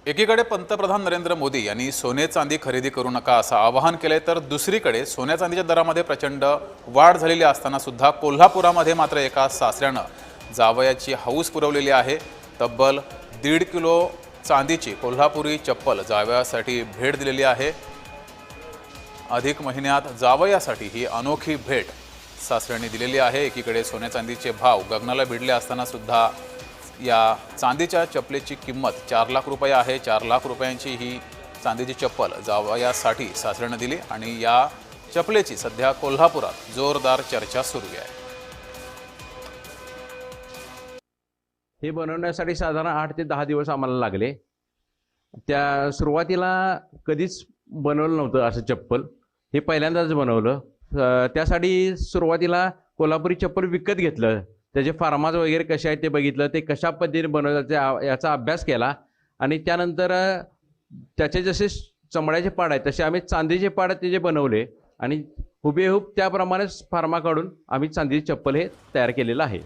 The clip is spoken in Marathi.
एकीकडे पंतप्रधान नरेंद्र मोदी यांनी सोने चांदी खरेदी करू नका असं आवाहन केले, तर दुसरीकडे सोन्या चांदीच्या दरामध्ये प्रचंड वाढ झालेली असताना सुद्धा कोल्हापुरामध्ये मात्र एका सासऱ्यानं जावयाची हौस पुरवलेली आहे। तब्बल 1.5 किलो चांदीची कोल्हापुरी चप्पल जावयासाठी भेट दिलेली आहे। अधिक महिन्यात जावयासाठी ही अनोखी भेट सासऱ्यांनी दिलेली आहे। एकीकडे सोन्या चांदीचे भाव गगनाला भिडले असताना सुद्धा या चांदीच्या चप्पलेची किंमत 4 लाख रुपये आहे। 4 लाख रुपयांची ही चांदीची चप्पल जावयासाठी सासऱ्यानं दिली आणि या चप्पलेची सध्या कोल्हापुरात जोरदार चर्चा सुरू आहे। हे बनवण्यासाठी साधारण 8 ते 10 दिवस आम्हाला लागले। त्या सुरुवातीला कधीच बनवलं नव्हतं असं चप्पल, हे पहिल्यांदाच बनवलं। त्यासाठी सुरुवातीला कोल्हापुरी चप्पल विकत घेतलं, त्याचे फार्माज वगैरे कसे आहेत ते बघितलं, ते कशा पद्धतीने बनवतात याचा अभ्यास केला आणि त्यानंतर त्याचे जसे चमड्याचे पाड आहेत तसे आम्ही चांदीचे पाड त्याचे बनवले आणि हुबेहूब त्याप्रमाणेच फार्मा काढून आम्ही चांदीची चप्पल हे तयार केलेलं आहे।